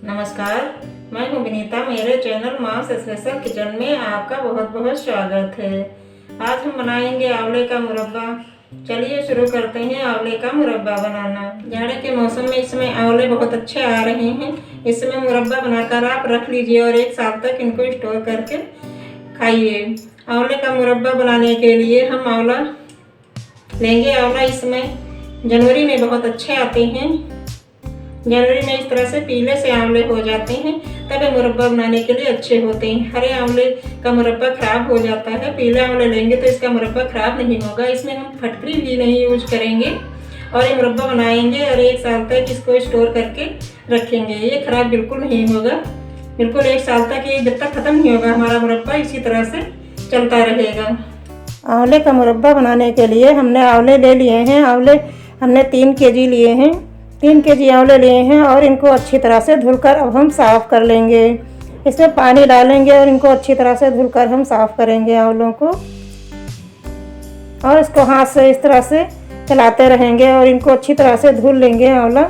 नमस्कार, मैं हूं विनीता। मेरे चैनल माम्स स्पेशल किचन में आपका बहुत बहुत स्वागत है। आज हम बनाएंगे आंवले का मुरब्बा। चलिए शुरू करते हैं आंवले का मुरब्बा बनाना। जाड़े के मौसम में इसमें आंवले बहुत अच्छे आ रहे हैं। इसमें मुरब्बा बनाकर आप रख लीजिए और 1 साल तक इनको स्टोर करके खाइए। आंवले का मुरब्बा बनाने के लिए हम आंवला लेंगे। आंवला इसमें जनवरी में बहुत अच्छे आते हैं। जनवरी में इस तरह से पीले से आंवले हो जाते हैं, तब ये मुरब्बा बनाने के लिए अच्छे होते हैं। हरे आंवले का मुरब्बा खराब हो जाता है। पीले आंवले लेंगे तो इसका मुरब्बा खराब नहीं होगा। इसमें हम फटकरी भी नहीं यूज करेंगे और ये मुरब्बा बनाएंगे और 1 साल तक इसको स्टोर करके रखेंगे। ये खराब बिल्कुल नहीं होगा। बिल्कुल 1 साल तक ये जब तक ख़त्म नहीं होगा हमारा मुरब्बा इसी तरह से चलता रहेगा। आंवले का मुरब्बा बनाने के लिए हमने आंवले ले लिए हैं। आंवले हमने 3 केजी लिए हैं। 3 केजी आंवले लिए हैं और इनको अच्छी तरह से धुलकर अब हम साफ़ कर लेंगे। इसमें पानी डालेंगे और इनको अच्छी तरह से धुलकर हम साफ़ करेंगे आंवलों को, और इसको हाथ से इस तरह से चलाते रहेंगे और इनको अच्छी तरह से धुल लेंगे आंवला।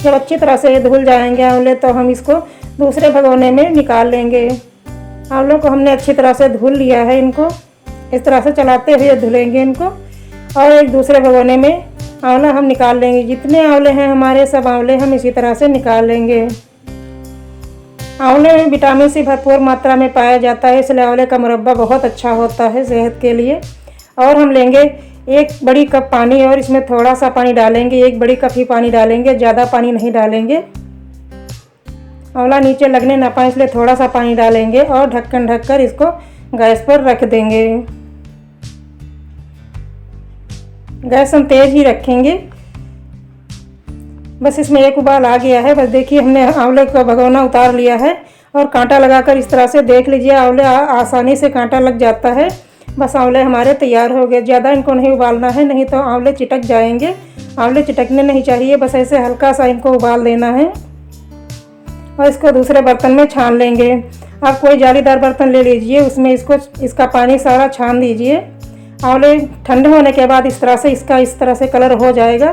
जब अच्छी तरह से ये धुल जाएंगे आंवले तो हम इसको दूसरे भगोने में निकाल लेंगे। आंवलों को हमने अच्छी तरह से धुल लिया है। इनको इस तरह से चलाते हुए धुलेंगे इनको, और एक दूसरे भगोने में आंवला हम निकाल लेंगे। जितने आंवले हैं हमारे सब आंवले हम इसी तरह से निकाल लेंगे। आंवले में विटामिन सी भरपूर मात्रा में पाया जाता है, इसलिए आंवले का मुरब्बा बहुत अच्छा होता है सेहत के लिए। और हम लेंगे 1 बड़ी कप पानी और इसमें थोड़ा सा पानी डालेंगे। 1 बड़ी कप ही पानी डालेंगे, ज़्यादा पानी नहीं डालेंगे। आंवला नीचे लगने ना पाए इसलिए थोड़ा सा पानी डालेंगे और ढक्कन ढककर इसको गैस पर रख देंगे। गैस हम तेज़ ही रखेंगे। बस इसमें 1 उबाल आ गया है। बस देखिए हमने आंवले का भगोना उतार लिया है और कांटा लगाकर इस तरह से देख लीजिए। आंवले आसानी से कांटा लग जाता है। बस आंवले हमारे तैयार हो गए। ज़्यादा इनको नहीं उबालना है, नहीं तो आंवले चिटक जाएंगे। आंवले चिटकने नहीं चाहिए, बस ऐसे हल्का सा इनको उबाल देना है और इसको दूसरे बर्तन में छान लेंगे। आप कोई जालीदार बर्तन ले लीजिए, उसमें इसका पानी सारा छान दीजिए। आंवले ठंडे होने के बाद इस तरह से कलर हो जाएगा।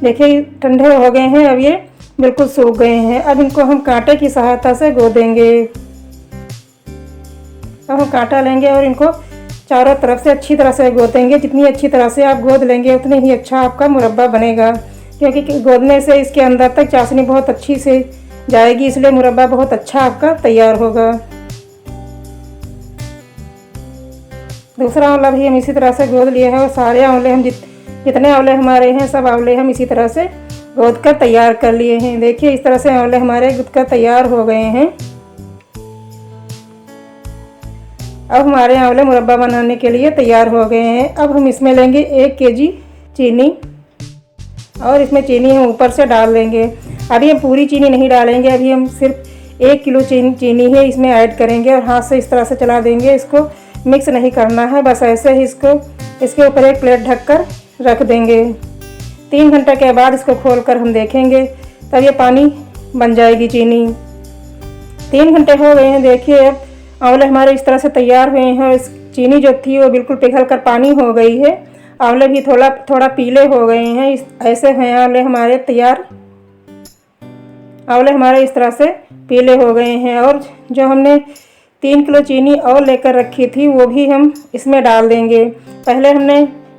देखिए ठंडे हो गए हैं, अब ये बिल्कुल सूख गए हैं। अब इनको हम कांटे की सहायता से गोदेंगे। अब हम कांटा लेंगे और इनको चारों तरफ से अच्छी तरह से गोदेंगे। जितनी अच्छी तरह से आप गोद लेंगे उतनी ही अच्छा आपका मुरब्बा बनेगा, क्योंकि गोदने से इसके अंदर तक चाशनी बहुत अच्छी से जाएगी, इसलिए मुरब्बा बहुत अच्छा आपका तैयार होगा। दूसरा आंवला भी हम इसी तरह से गोद लिए हैं और सारे आंवले हम जितने आंवले हमारे हैं सब आंवले हम इसी तरह से गोद कर तैयार कर लिए हैं। देखिए इस तरह से आंवले हमारे गुद कर तैयार हो गए हैं। अब हमारे आंवले मुरब्बा बनाने के लिए तैयार हो गए हैं। अब हम इसमें लेंगे 1 केजी चीनी और इसमें चीनी हम ऊपर से डाल देंगे। अभी हम पूरी चीनी नहीं डालेंगे, अभी हम सिर्फ 1 किलो चीनी है इसमें ऐड करेंगे और हाथ से इस तरह से चला देंगे। इसको मिक्स नहीं करना है, बस ऐसे ही इसके ऊपर एक प्लेट ढककर रख देंगे। 3 घंटे के बाद इसको खोलकर हम देखेंगे, तब ये पानी बन जाएगी चीनी। 3 घंटे हो गए हैं। देखिए अब आंवले हमारे इस तरह से तैयार हुए हैं और इस चीनी जो थी वो बिल्कुल पिघल कर पानी हो गई है। आंवले भी थोड़ा पीले हो गए हैं। ऐसे हैं आंवले हमारे तैयार। आंवले हमारे इस तरह से पीले हो गए हैं और जो हमने 3 किलो चीनी और लेकर रखी थी वो भी हम इसमें डाल देंगे। पहले हमने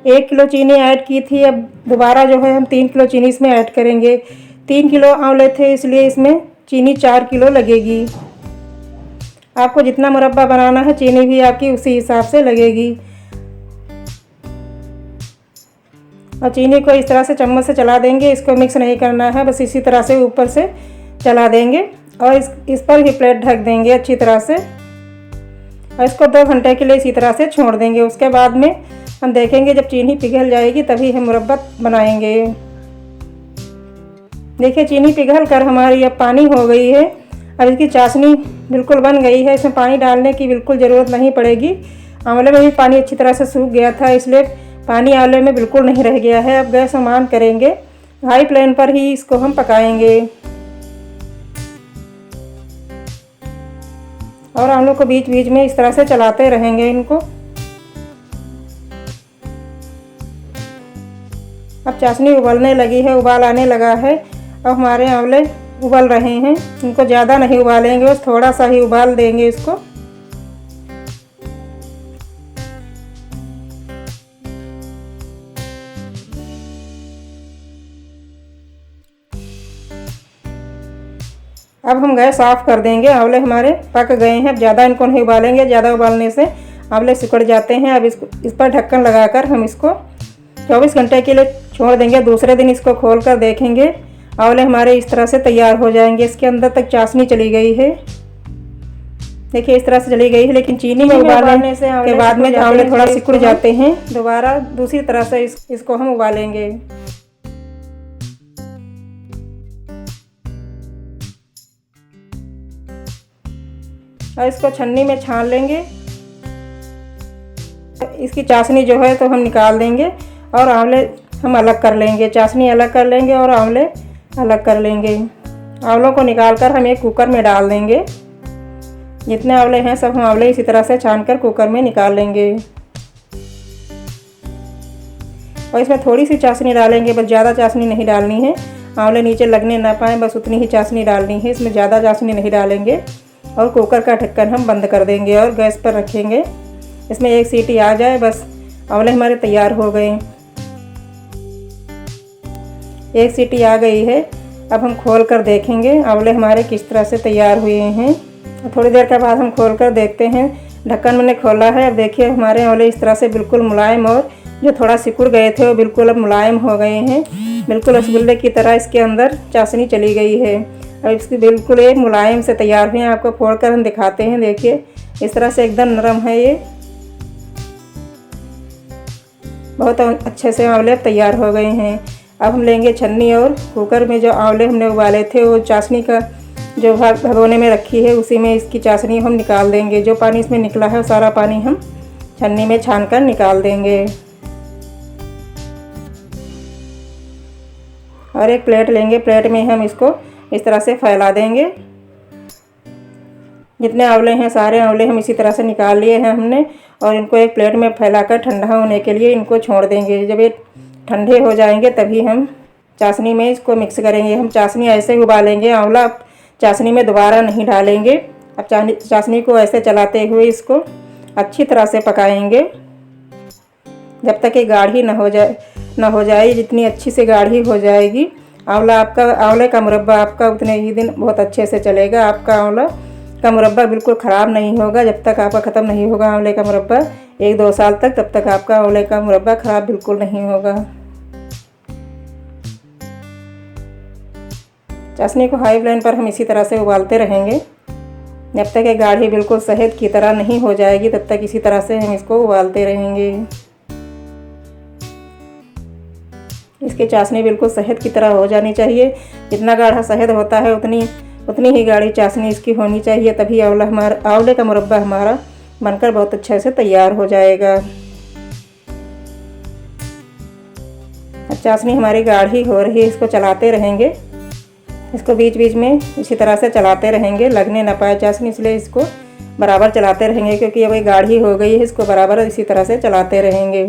1 किलो चीनी ऐड की थी, अब दोबारा जो है हम 3 किलो चीनी इसमें ऐड करेंगे। 3 किलो आंवले थे इसलिए इसमें चीनी 4 किलो लगेगी। आपको जितना मुरब्बा बनाना है चीनी भी आपकी उसी हिसाब से लगेगी। और चीनी को इस तरह से चम्मच से चला देंगे। इसको मिक्स नहीं करना है, बस इसी तरह से ऊपर से चला देंगे और इस पर भी प्लेट ढक देंगे अच्छी तरह से और इसको 2 घंटे के लिए इसी तरह से छोड़ देंगे। उसके बाद में हम देखेंगे जब चीनी पिघल जाएगी तभी हम मुरब्बा बनाएंगे। देखिए चीनी पिघल कर हमारी अब पानी हो गई है। अब इसकी चाशनी बिल्कुल बन गई है। इसमें पानी डालने की बिल्कुल ज़रूरत नहीं पड़ेगी। आंवले में भी पानी अच्छी तरह से सूख गया था, इसलिए पानी आंवले में बिल्कुल नहीं रह गया है। अब गैस हम ऑन करेंगे, हाई फ्लेम पर ही इसको हम पकाएंगे और आलू को बीच बीच में इस तरह से चलाते रहेंगे इनको। अब चाशनी उबलने लगी है, उबाल आने लगा है। अब हमारे आंवले उबल रहे हैं। इनको ज़्यादा नहीं उबालेंगे, बस थोड़ा सा ही उबाल देंगे इसको। अब हम गैस ऑफ कर देंगे। आंवले हमारे पक गए हैं। अब ज़्यादा इनको नहीं उबालेंगे, ज़्यादा उबालने से आंवले सिकुड़ जाते हैं। अब इस पर ढक्कन लगाकर हम इसको 24 घंटे के लिए छोड़ देंगे। दूसरे दिन इसको खोल कर देखेंगे, आंवले हमारे इस तरह से तैयार हो जाएंगे। इसके अंदर तक चाशनी चली गई है, देखिए इस तरह से चली गई है। लेकिन चीनी में उबालने से के बाद में आंवले थोड़ा सिकुड़ जाते हैं। दोबारा दूसरी तरह से इसको हम उबालेंगे और इसको छन्नी में छान लेंगे। इसकी चाशनी जो है तो हम निकाल देंगे और आंवले हम अलग कर लेंगे। चाशनी अलग कर लेंगे और आंवले अलग कर लेंगे। आंवलों को निकालकर हम एक कुकर में डाल देंगे। जितने आंवले हैं सब हम आंवले इसी तरह से छानकर कुकर में निकाल लेंगे और इसमें थोड़ी सी चाशनी डालेंगे, बस ज़्यादा चाशनी नहीं डालनी है। आंवले नीचे लगने ना पाए, बस उतनी ही चाशनी डालनी है। इसमें ज़्यादा चाशनी नहीं डालेंगे और कुकर का ढक्कन हम बंद कर देंगे और गैस पर रखेंगे। इसमें एक सीटी आ जाए, बस आंवले हमारे तैयार हो गए। एक सीटी आ गई है। अब हम खोल कर देखेंगे आंवले हमारे किस तरह से तैयार हुए हैं। थोड़ी देर के बाद हम खोल कर देखते हैं। ढक्कन मैंने खोला है। अब देखिए हमारे आंवले इस तरह से बिल्कुल मुलायम और जो थोड़ा सिकुड़ गए थे वो बिल्कुल अब मुलायम हो गए हैं। बिल्कुल रसगुल्ले की तरह इसके अंदर चाशनी चली गई है। अब इसकी बिल्कुल एक मुलायम से तैयार हुए हैं। आपको फोड़कर हम दिखाते हैं। देखिए इस तरह से एकदम नरम है ये। बहुत अच्छे से आंवले तैयार हो गए हैं। अब हम लेंगे छन्नी और कुकर में जो आंवले हमने उबाले थे वो चाशनी का जो भगोने में रखी है उसी में इसकी चाशनी हम निकाल देंगे। जो पानी इसमें निकला है वो सारा पानी हम छन्नी में छानकर निकाल देंगे और एक प्लेट लेंगे। प्लेट में हम इसको इस तरह से फैला देंगे। जितने आंवले हैं सारे आंवले हम इसी तरह से निकाल लिए हैं हमने और इनको एक प्लेट में फैलाकर ठंडा होने के लिए इनको छोड़ देंगे। जब ये ठंडे हो जाएंगे तभी हम चाशनी में इसको मिक्स करेंगे। हम चाशनी ऐसे ही उबालेंगे, आंवला चाशनी में दोबारा नहीं डालेंगे। अब चाशनी को ऐसे चलाते हुए इसको अच्छी तरह से पकाएंगे जब तक ये गाढ़ी ना हो जाए। जितनी अच्छी से गाढ़ी हो जाएगी आंवले का मुरब्बा आपका उतने ही दिन बहुत अच्छे से चलेगा। आपका आंवला का मुरब्बा बिल्कुल ख़राब नहीं होगा जब तक आपका ख़त्म नहीं होगा आंवले का मुरब्बा 1-2 साल तक। तब तक आपका आंवले का मुरब्बा ख़राब बिल्कुल नहीं होगा। चाशनी को हाई फ्लेम पर हम इसी तरह से उबालते रहेंगे जब तक ये गाढ़ी बिल्कुल शहद की तरह नहीं हो जाएगी। तब तक इसी तरह से हम इसको उबालते रहेंगे। इसकी चाशनी बिल्कुल शहद की तरह हो जानी चाहिए। जितना गाढ़ा शहद होता है उतनी ही गाढ़ी चाशनी इसकी होनी चाहिए। तभी आंवले का मुरब्बा हमारा बनकर बहुत अच्छे से तैयार हो जाएगा। चाशनी हमारी गाढ़ी हो रही है, इसको चलाते रहेंगे। इसको बीच बीच में इसी तरह से चलाते रहेंगे, लगने ना पाए चाशनी, इसलिए इसको बराबर चलाते रहेंगे। क्योंकि अब ये गाढ़ी हो गई है, इसको बराबर इसी तरह से चलाते रहेंगे।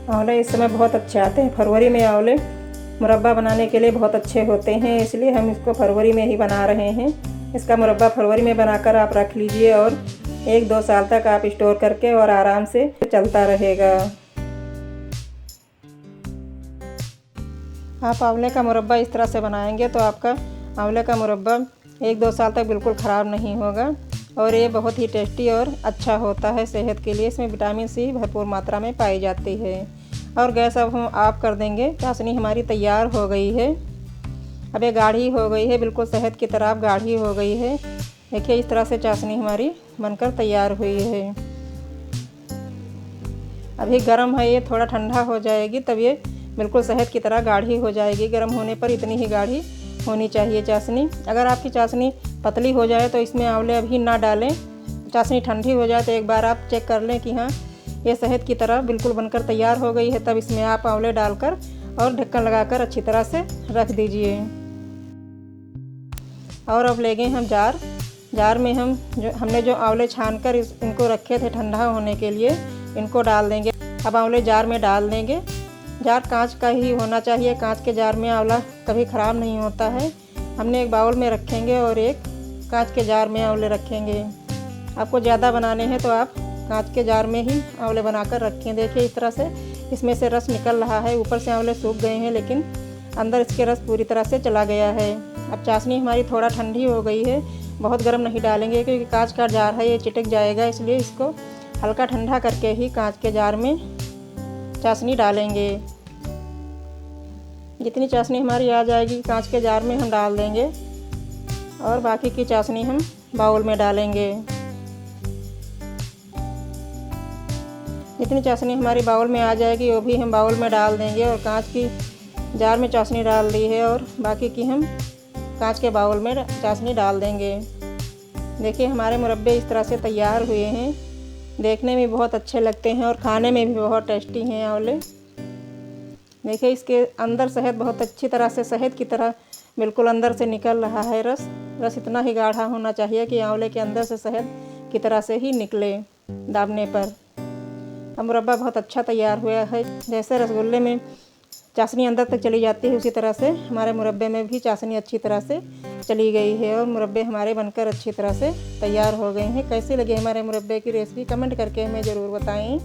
आंवले इस समय बहुत अच्छे आते हैं। फरवरी में आंवले मुरब्बा बनाने के लिए बहुत अच्छे होते हैं, इसलिए हम इसको फरवरी में ही बना रहे हैं। इसका मुरब्बा फरवरी में बनाकर आप रख लीजिए और 1-2 साल तक आप स्टोर करके और आराम से चलता रहेगा। आप आंवले का मुरब्बा इस तरह से बनाएंगे तो आपका आंवले का मुरब्बा 1-2 साल तक बिल्कुल ख़राब नहीं होगा और ये बहुत ही टेस्टी और अच्छा होता है सेहत के लिए। इसमें विटामिन सी भरपूर मात्रा में पाई जाती है। और गैस अब हम ऑफ कर देंगे। चाशनी हमारी तैयार हो गई है। अब ये गाढ़ी हो गई है, बिल्कुल शहद की तरह गाढ़ी हो गई है। देखिए इस तरह से चाशनी हमारी बनकर तैयार हुई है। अभी गर्म है, ये थोड़ा ठंडा हो जाएगी तब ये बिल्कुल शहद की तरह गाढ़ी हो जाएगी। गर्म होने पर इतनी ही गाढ़ी होनी चाहिए चाशनी। अगर आपकी चाशनी पतली हो जाए तो इसमें आंवले अभी ना डालें। चाशनी ठंडी हो जाए तो एक बार आप चेक कर लें कि हाँ ये शहद की तरह बिल्कुल बनकर तैयार हो गई है, तब इसमें आप आंवले डालकर और ढक्कन लगाकर अच्छी तरह से रख दीजिए। और अब लेंगे हम जार में हमने जो आंवले छानकर इनको रखे थे ठंडा होने के लिए, इनको डाल देंगे। अब आंवले जार में डाल देंगे। जार कांच का ही होना चाहिए। कांच के जार में आंवला कभी ख़राब नहीं होता है। हमने एक बाउल में रखेंगे और एक कांच के जार में आंवले रखेंगे। आपको ज़्यादा बनाने हैं तो आप कांच के जार में ही आंवले बनाकर रखें। देखिए इस तरह से इसमें से रस निकल रहा है। ऊपर से आंवले सूख गए हैं लेकिन अंदर इसके रस पूरी तरह से चला गया है। अब चाशनी हमारी थोड़ा ठंडी हो गई है। बहुत गर्म नहीं डालेंगे क्योंकि कांच का जार है, ये चिटक जाएगा, इसलिए इसको हल्का ठंडा करके ही कांच के जार में चाशनी डालेंगे। जितनी चाशनी हमारी आ जाएगी कांच के जार में हम डाल देंगे और बाकी की चाशनी हम बाउल में डालेंगे। जितनी चाशनी हमारी बाउल में आ जाएगी वो भी हम बाउल में डाल देंगे और कांच की जार में चाशनी डाल दी है और बाकी की हम कांच के बाउल में चाशनी डाल देंगे। देखिए हमारे मुरब्बे इस तरह से तैयार हुए हैं। देखने में बहुत अच्छे लगते हैं और खाने में भी बहुत टेस्टी हैं आंवले। देखिए इसके अंदर शहद बहुत अच्छी तरह से शहद की तरह बिल्कुल अंदर से निकल रहा है। रस इतना ही गाढ़ा होना चाहिए कि आंवले के अंदर से शहद की तरह से ही निकले दाबने पर। अब मुरब्बा बहुत अच्छा तैयार हुआ है। जैसे रसगुल्ले में चाशनी अंदर तक चली जाती है उसी तरह से हमारे मुरब्बे में भी चाशनी अच्छी तरह से चली गई है और मुरब्बे हमारे बनकर अच्छी तरह से तैयार हो गए हैं। कैसी लगी हमारे मुरब्बे की रेसिपी कमेंट करके हमें ज़रूर बताएं।